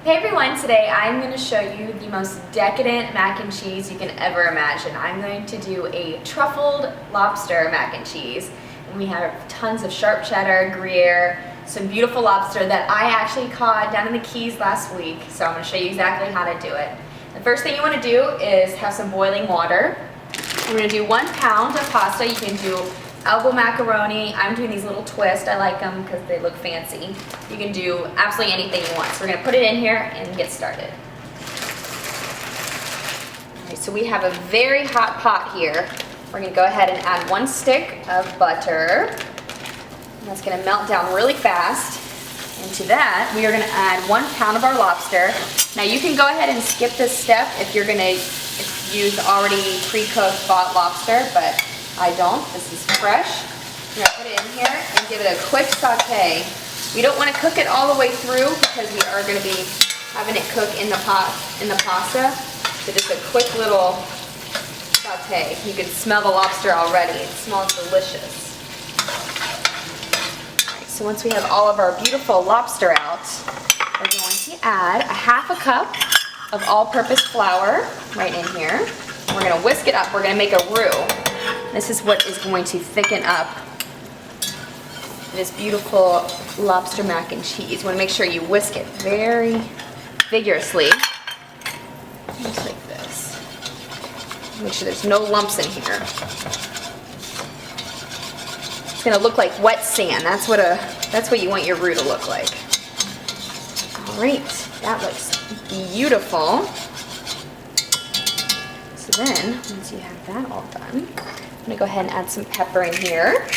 Hey everyone, today I'm going to show you the most decadent mac and cheese you can ever imagine. I'm going to do a truffled lobster mac and cheese. And we have tons of sharp cheddar, Gruyere, some beautiful lobster that I actually caught down in the Keys last week. So I'm going to show you exactly how to do it. The first thing you want to do is have some boiling water. We're going to do 1 pound of pasta. You can do elbow macaroni. I'm doing these little twists. I like them because they look fancy. You can do absolutely anything you want. So we're going to put it in here and get started. Okay, so we have a very hot pot here. We're going to go ahead and add 1 stick of butter. And that's going to melt down really fast. And to that, we are going to add 1 pound of our lobster. Now you can go ahead and skip this step if you're going to use already pre-cooked bought lobster, but I don't. This is fresh. I'm going to put it in here and give it a quick saute. We don't want to cook it all the way through because we are going to be having it cook in the pasta. So just a quick little saute. You can smell the lobster already. It smells delicious. Alright, so once we have all of our beautiful lobster out, we're going to add a 1/2 cup of all-purpose flour right in here. We're going to whisk it up. We're going to make a roux. This is what is going to thicken up this beautiful lobster mac and cheese. You want to make sure you whisk it very vigorously. Just like this. Make sure there's no lumps in here. It's going to look like wet sand. That's what you want your roux to look like. Alright, that looks beautiful. So then, once you have that all done, I'm going to go ahead and add some pepper in here.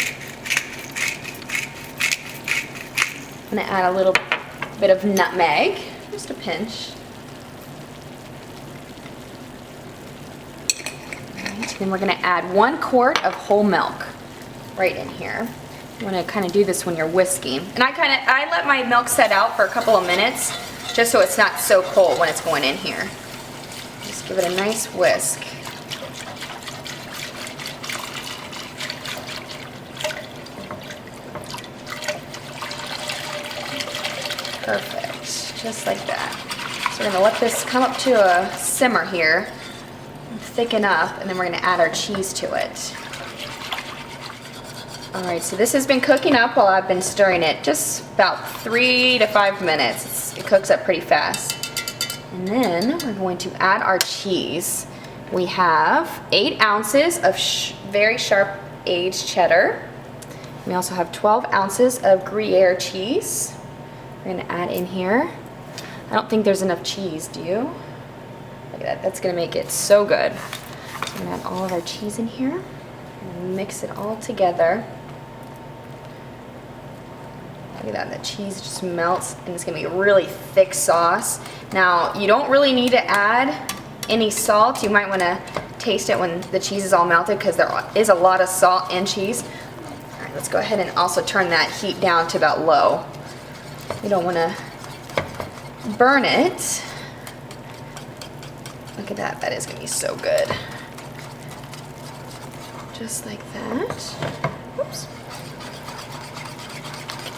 I'm going to add a little bit of nutmeg, just a pinch. Alright, then we're going to add 1 quart of whole milk right in here. You want to kind of do this when you're whisking. And I let my milk set out for a couple of minutes just so it's not so cold when it's going in here. Just give it a nice whisk. Perfect, just like that. So we're going to let this come up to a simmer here, thicken up, and then we're going to add our cheese to it. Alright, so this has been cooking up while I've been stirring it, just about 3 to 5 minutes. It cooks up pretty fast. And then we're going to add our cheese. We have 8 ounces of very sharp aged cheddar. We also have 12 ounces of Gruyere cheese. We're going to add in here. I don't think there's enough cheese, do you? Look at that, that's going to make it so good. We're going to add all of our cheese in here and mix it all together. Look at that, the cheese just melts and it's going to be a really thick sauce. Now, you don't really need to add any salt. You might want to taste it when the cheese is all melted because there is a lot of salt in cheese. All right, let's go ahead and also turn that heat down to about low. You don't want to burn it. Look at that, that is going to be so good. Just like that. Oops.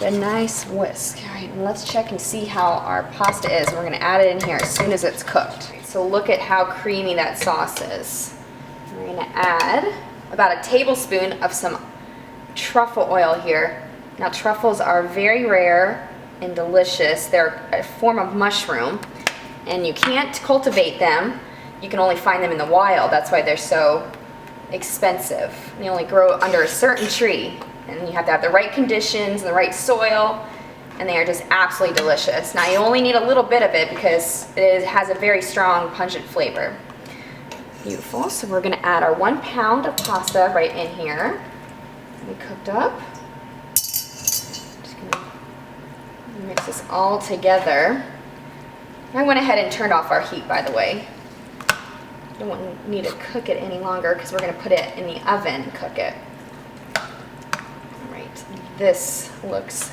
A nice whisk. All right, let's check and see how our pasta is. We're going to add it in here as soon as it's cooked. So look at how creamy that sauce is. We're going to add about a tablespoon of some truffle oil here. Now truffles are very rare and delicious. They're a form of mushroom and you can't cultivate them. You can only find them in the wild. That's why they're so expensive. They only grow under a certain tree. And you have to have the right conditions, the right soil, and they are just absolutely delicious. Now you only need a little bit of it because it has a very strong pungent flavor. Beautiful, so we're going to add our 1 pound of pasta right in here. We cooked up. Just going to mix this all together. I went ahead and turned off our heat, by the way. Don't need to cook it any longer because we're going to put it in the oven and cook it. This looks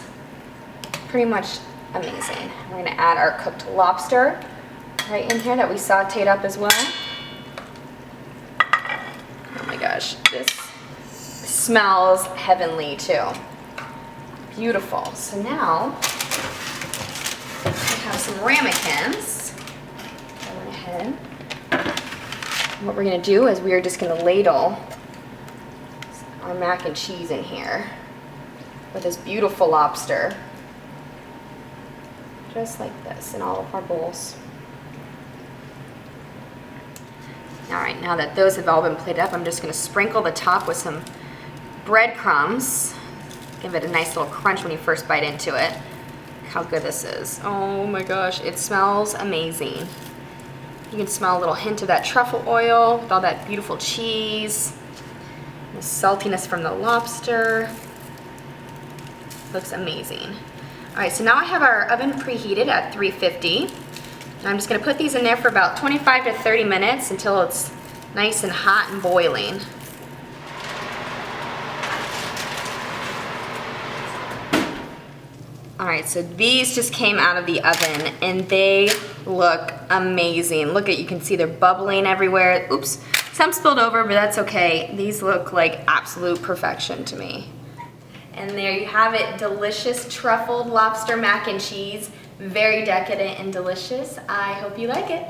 pretty much amazing. We're going to add our cooked lobster right in here that we sauteed up as well. Oh my gosh, this smells heavenly too. Beautiful. So now have some ramekins. I went ahead. What we're gonna do is we're just gonna ladle our mac and cheese in here with this beautiful lobster. Just like this in all of our bowls. All right, now that those have all been plated up, I'm just gonna sprinkle the top with some breadcrumbs. Give it a nice little crunch when you first bite into it. Look how good this is. Oh my gosh, it smells amazing. You can smell a little hint of that truffle oil with all that beautiful cheese. The saltiness from the lobster. Looks amazing. All right, so now I have our oven preheated at 350. And I'm just gonna put these in there for about 25 to 30 minutes until it's nice and hot and boiling. All right, so these just came out of the oven and they look amazing. Look at, you can see they're bubbling everywhere. Oops, some spilled over, but that's okay. These look like absolute perfection to me. And there you have it, delicious truffled lobster mac and cheese. Very decadent and delicious. I hope you like it.